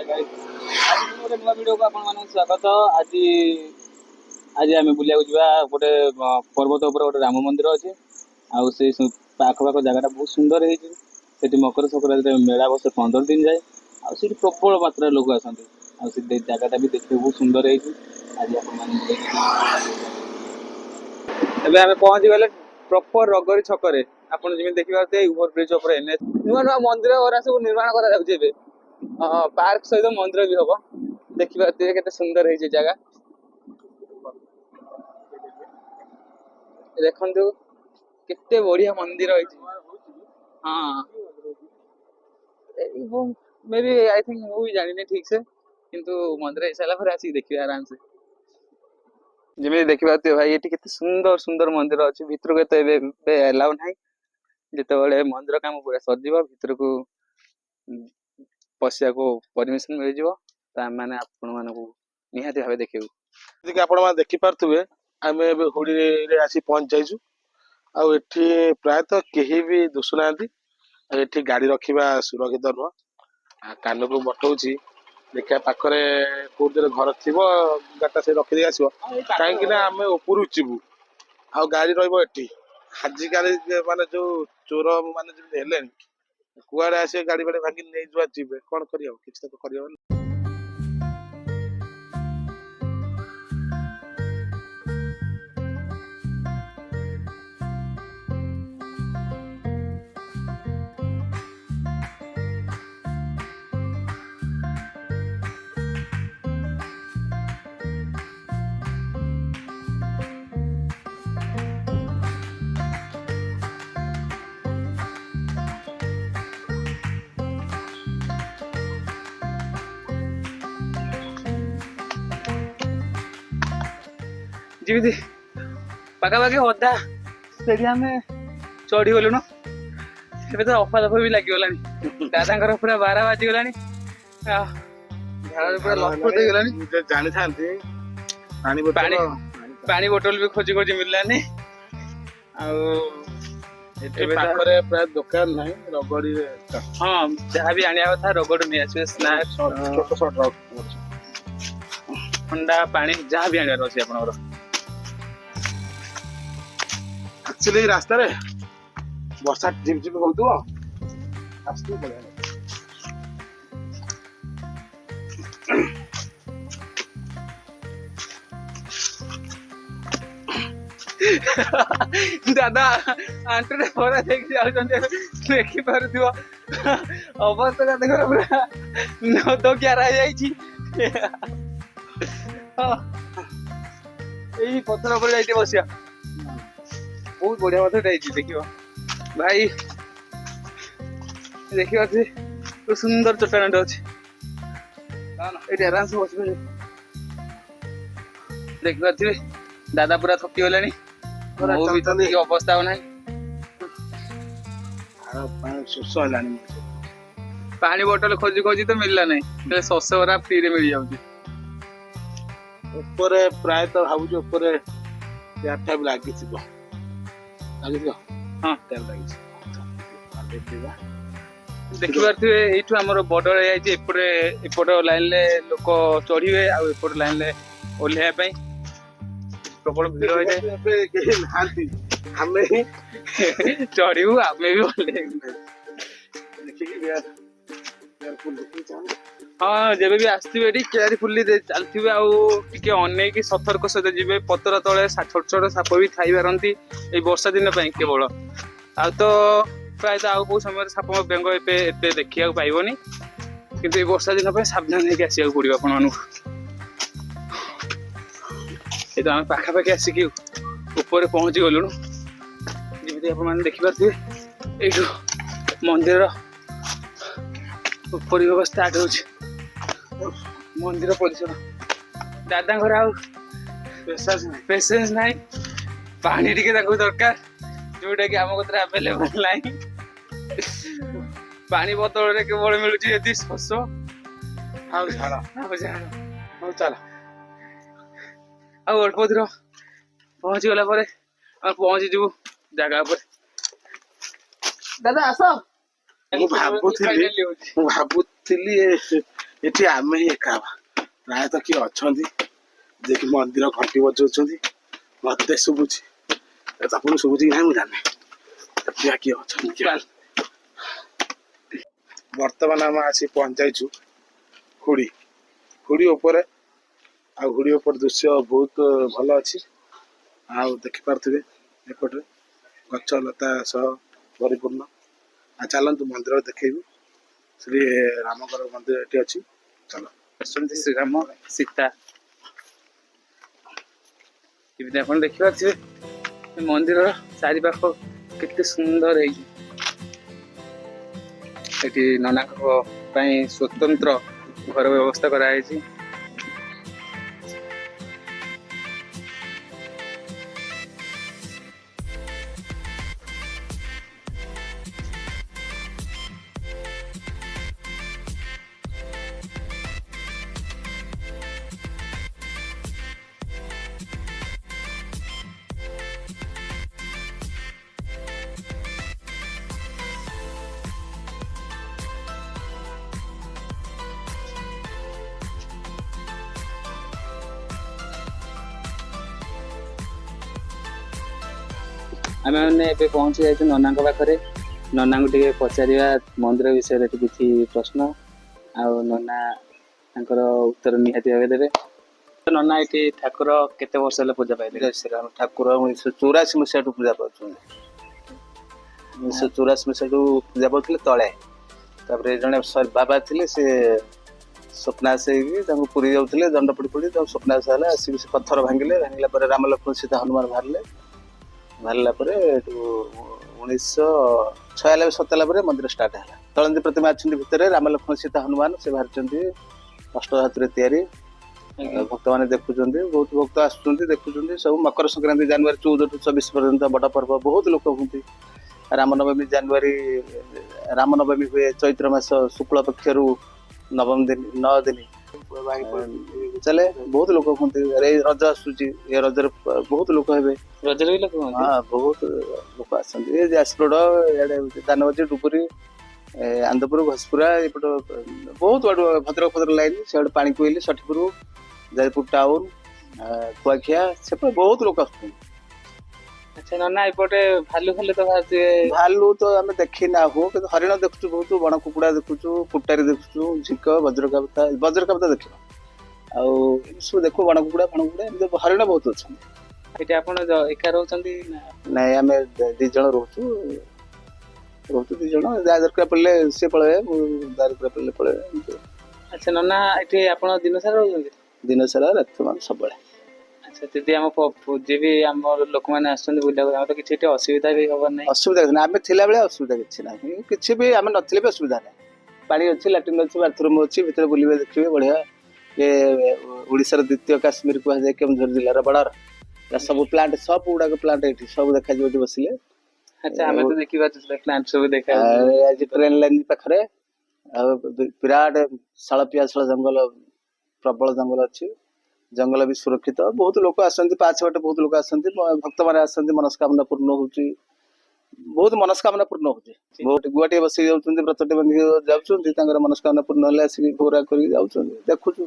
गोटे नुआ वीडियो को आपन स्वागत। आज आज आम बुला गोटे पर्वत उपर गोटे राम मंदिर अच्छे आखपाख जगह बहुत सुंदर है। मकर संक्रांति मेला बस 15 दिन जाए आठ प्रबल मात्रा लोग आसती जगह भी देखिए बहुत सुंदर है। आज आम पहुंची गले प्रॉपर रगरी छकरे आपन जमी देखिए ओवर ब्रिज उपर एनएच नुआ नुआ मंदिर और सब निर्माण करा पार्क सहित मंदिर भी हम देखिए के सुंदर है जगह देखु केते बढ़िया मंदिर है। हाँ मे बी आई थिंक मुझे जानी ठीक से किंतु मंदिर हो सारा पर आसिक देखिए आराम से जमी देखिए भाई ये सुंदर सुंदर मंदिर अच्छी भितर को एलाउ ना जिते मंदिर काम पूरा सरज भितर को पशिया को परमिशन मिल जाने आपण मान निहाती भाव देखिए आपण मैंने देखिपे आम हुड़ी आसी पहुंच जाइछु आठी प्रायतः कहीं भी दुसुना ये गाड़ी रखा सुरक्षित नुह कान को बटौची देखा पाखे कौन घर थी गाटा से रखीदे आस कहीं आम उपरू जीवु आ गाड़ी रही आजिकल माने जो चोर माने कुआड़े आसे गाड़ी बाड़ी भांगी नहीं जुआ जीवे कौन कर किसी तो कर जीवित पखापाखि अधा स्टेडियम चढ़ी गलुन ए तो अफा दफा भी लगी गलानी दादा पूरा 12 बाजिगला जानी था पानी बोतल भी खोजी खोजी मिललानी प्राय दुकान ना रगड़ी हाँ जहाँ भी आने था रगड़ नहीं आस स्नैक्स छोट छोट ठंडा पानी जहाँ भी आने अच्छे आप एक्चुअली रास्ता रे वर्षा झिप झिप होतुओ आस्तु बढ़िया दादा आंटे भरा देखी पार अवस्था दादा पूरा नद क्यार यही पत्थर पर जाइए बसिया बहुत बढ़िया मत देख भाई देखिए तो सुंदर चट्टान अच्छे ये आराम से बस देखिए दादा पूरा थकी गला अवस्था हो ना पानी बोतल खोजी खोजी तो मिलला नहीं शस गुरा फ्री रे मिल जाऊँ प्रायतः भावुँ लगी हाँ देखिए ये आम बॉर्डर एपट लाइन लोक चढ़े आउट लाइन ओह्लैया प्रबल भीड़ हो जाए चढ़ू आम भी हाँ जब भी आसवे केयरफुली चलते आगे अनेक सतर्क सहित जी पतर तले छोट छोट साप भी थी पारती वर्षा दिन केवल आ तो प्रायतः आउ कौ समय साप बेंग ए देखा पाइबनी कि वर्षा दिन सावधान होकर आसको पड़ो आपण ये तो आम पाखापाखि आसिक ऊपर पहुंची गलुणु जमी आप देखिपे यू मंदिर परिवेश स्टार्ट हो मंदिर परिसर दादा घर पेसेंस ना पानी टिके दरकार जोटा कि आम कतरे अवेलेबल ना पानी बोतल केवल मिलूँ शस चल अल्प दूर पहुंची गला पहुंची जीवु जगह पर दादा आस भाବୁଥିଲି ଏଠି ଆମେ ହିଁ ଏକା ହବା। ପ୍ରାୟତଃ କିଏ ଅଛନ୍ତି ଯିଏକି ମନ୍ଦିର ଘଣ୍ଟି ବଜଉଛନ୍ତି, ମତେ ଶୁଭୁଛି। ଆପଣଙ୍କୁ ଶୁଭୁଛି କି ନାହିଁ ମୁଁ ଜାଣିନି। ଦେଖିବା କିଏ ଅଛନ୍ତି। ବର୍ତ୍ତମାନ ଆମେ ଆସି ପହଞ୍ଚାଇଛୁ ହୁଡ଼ି। ହୁଡ଼ି ଉପରେ, ଆଉ ହୁଡ଼ି ଉପରେ ଦୃଶ୍ୟ ବହୁତ ଭଲ ଅଛି। ଆଉ ଦେଖିପାରୁଥିବେ ଏପଟରେ ଗଛ ଲତା ସହ ପରିପୂର୍ଣ୍ଣ। ଆଉ ଚାଲନ୍ତୁ ମନ୍ଦିର ଦେଖେଇବୁ। ଶ୍ରୀ ରାମଙ୍କର ମନ୍ଦିର ଏଠି ଅଛି। ଚାଲ। ଆସୁଛନ୍ତି ଶ୍ରୀରାମ ସୀତା। ଏମିତି ଆପଣ ଦେଖିପାରୁଥିବେ ଏ ମନ୍ଦିରର ଚାରିପାଖ କେତେ ସୁନ୍ଦର ହେଇଛି। ଏଠି ନନାଙ୍କ ପାଇଁ ସ୍ୱତନ୍ତ୍ର ଘର ବ୍ୟବସ୍ଥା କରାଯାଇଛି। ଆମେ ମାନେ ଏବେ ପହଞ୍ଚି ଯାଇଛୁ ନନାଙ୍କ ପାଖରେ। ନନାଙ୍କୁ ଟିକେ ପଚାରିବା ମନ୍ଦିର ବିଷୟରେ କିଛି ପ୍ରଶ୍ନ, ଆଉ ନନା ତାଙ୍କର ଉତ୍ତର ନିହାତି ଭାବେ ଦେବେ। ନନା ଏଠି ଠାକୁର କେତେ ବର୍ଷ ହେଲା ପୂଜା ପାଇଲେ? ଜୟ ଶ୍ରୀରାମ। ଠାକୁର 1984 ମସିହାଠୁ ପୂଜା ପାଉଛନ୍ତି। 1984 ମସିହାଠୁ ପୂଜା ପାଉଥିଲେ ତଳେ। ତାପରେ ଜଣେ ବାବା ଥିଲେ, ସେ ସ୍ୱପ୍ନାଶ ହେଇକି ତାଙ୍କୁ ପୁରୀ ଯାଉଥିଲେ, ଦଣ୍ଡ ପଡ଼ି ପଡ଼ି ତାଙ୍କୁ ସ୍ୱପ୍ନାଶ ହେଲା। ଆସିକି ସେ ପଥର ଭାଙ୍ଗିଲେ। ଭାଙ୍ଗିଲା ପରେ ରାମ ଲକ୍ଷ୍ମଣ ସୀତା ହନୁମାନ ବାହାରିଲେ। ବାହାରିଲା ପରେ ଏଠୁ 1996-97 ପରେ ମନ୍ଦିର ଷ୍ଟାର୍ଟ ହେଲା। ତଳନ୍ଦୀ ପ୍ରତିମା ଅଛନ୍ତି ଭିତରେ, ରାମ ଲକ୍ଷ୍ମଣ ସୀତା ହନୁମାନ ସେ ବାହାରିଛନ୍ତି ଅଷ୍ଟଧାତୁରେ ତିଆରି। ଭକ୍ତମାନେ ଦେଖୁଛନ୍ତି, ବହୁତ ଭକ୍ତ ଆସୁଛନ୍ତି ଦେଖୁଛନ୍ତି। ସବୁ ମକର ସଂକ୍ରାନ୍ତି ଜାନୁଆରୀ 14 ରୁ 24 ପର୍ଯ୍ୟନ୍ତ ବଡ଼ ପର୍ବ, ବହୁତ ଲୋକ ହୁଅନ୍ତି। ରାମନବମୀ ରାମନବମୀ ହୁଏ ଚୈତ୍ର ମାସ ଶୁକ୍ଳ ପକ୍ଷରୁ ନବମ ଦିନ 9 ଦିନ ଚାଲେ। ବହୁତ ଲୋକ ହୁଅନ୍ତି। ରଜ ଆସୁଛି, ଏ ରଜରେ ବହୁତ ଲୋକ ହେବେ। ରଜରେ ବି ଲୋକ ହୁଅନ୍ତି? ହଁ, ବହୁତ ଲୋକ ଆସନ୍ତି। ଏ ଯାଜପୁର ଇଆଡ଼େ ଦାନଗଦି, ଡୁବୁରି, ଆନ୍ଦପୁର, ଘଷପୁରା, ଏପଟ ବହୁତ ଆଡ଼ୁ ଭଦ୍ରକ ଲାଇନ୍, ସେଆଡ଼େ ପାଣି କୋଇଲି, ଷଠିପୁର, ଯାଜପୁର ଟାଉନ, କୁଆଖିଆ, ସେପଟେ ବହୁତ ଲୋକ ଆସୁଛନ୍ତି। ଆଚ୍ଛା ନନା, ଏପଟେ ଭାଲୁ ତ ବାହାରୁଥିବେ? ଭାଲୁ ତ ଆମେ ଦେଖି ନାହୁଁ, କିନ୍ତୁ ହରିଣ ଦେଖୁଛୁ ବହୁତ, ବଣ କୁକୁଡ଼ା ଦେଖୁଛୁ, କୁଟାରୀ ଦେଖୁଛୁ, ଝିଙ୍କ, ବଜ୍ରକାବତା ଦେଖିବ। ଆଉ ଏମିତି ସବୁ ଦେଖୁ, ବଣ କୁକୁଡ଼ା ଏମିତି ହରିଣ ବହୁତ ଅଛନ୍ତି। ଏଠି ଆପଣ ଏକା ରହୁଛନ୍ତି ନା? ନାଇଁ, ଆମେ 2 ଜଣ ରହୁଛୁ। 2 ଜଣ। ଯାହା ଦରକାର ପଡ଼ିଲେ ସିଏ ପଳେଇବେ, ମୁଁ ଯାହା ଦରକାର ପଡ଼ିଲେ ପଳେଇବେ। ଆଚ୍ଛା ନନା, ଏଠି ଆପଣ ଦିନ ସାରା ରହୁଛନ୍ତି? ଦିନ ସାରା, ରାତି ସବୁବେଳେ। ଆଚ୍ଛା, ଯଦି ଆମ ଯିଏ ଆମର ଲୋକମାନେ ଆସୁଛନ୍ତି ବୁଲିବାକୁ, ଆମର କିଛି ଏଠି ଅସୁବିଧା ବି ହବାର ନାହିଁ? ଅସୁବିଧା କିଛି ନାହିଁ। ଆମେ ଥିଲାବେଳେ ଅସୁବିଧା କିଛି ନାହିଁ। କିଛି ବି ଆମେ ନଥିଲେ ବି ଅସୁବିଧା ନାହିଁ। ପାଣି ଅଛି, ଲାଟ୍ରିନ୍ ଅଛି, ବାଥରୁମ୍ ଅଛି, ଭିତରେ ବୁଲିବେ, ଦେଖିବେ, ବଢିଆ। ଏ ଓଡ଼ିଶାର ଦ୍ୱିତୀୟ କାଶ୍ମୀର କୁହାଯାଏ କେଉଁଝର ଜିଲ୍ଲାର ବର୍ଡର। ସବୁ ପ୍ଲାଣ୍ଟ, ସବୁ ଗୁଡାକ ପ୍ଲାଣ୍ଟ ଏଠି ସବୁ ଦେଖାଯିବ ଏଠି ବସିଲେ। ଆଚ୍ଛା, ଆମେ ତ ଦେଖିପାରୁଛୁ ପ୍ଲାଣ୍ଟ ସବୁ ଦେଖା ଆଜି ଟ୍ରେନ ଲାଇନ ପାଖରେ, ଆଉ ବିରାଟ ଶାଳ ପିଆଶାଳ ଜଙ୍ଗଲ, ପ୍ରବଳ ଜଙ୍ଗଲ ଅଛି। ଜଙ୍ଗଲ ବି ସୁରକ୍ଷିତ। ବହୁତ ଲୋକ ଆସନ୍ତି, ପାହାଚ ବାଟେ ବହୁତ ଲୋକ ଆସନ୍ତି, ଭକ୍ତମାନେ ଆସନ୍ତି, ମନସ୍କାମନା ପୂର୍ଣ୍ଣ ହଉଛି। ବହୁତ ମନସ୍କାମନା ପୂର୍ଣ୍ଣ ହଉଛି। ବହୁତ ଗୁଆଟିଏ ବସିକି ଯାଉଛନ୍ତି, ବ୍ରତଟେ ବାନ୍ଧିକି ଯାଉଛନ୍ତି, ତାଙ୍କର ମନସ୍କାମନା ପୂର୍ଣ୍ଣ ହେଲେ ଆସିକି ଭୋଗ ରାଗ କରିକି ଯାଉଛନ୍ତି, ଦେଖୁଛୁ।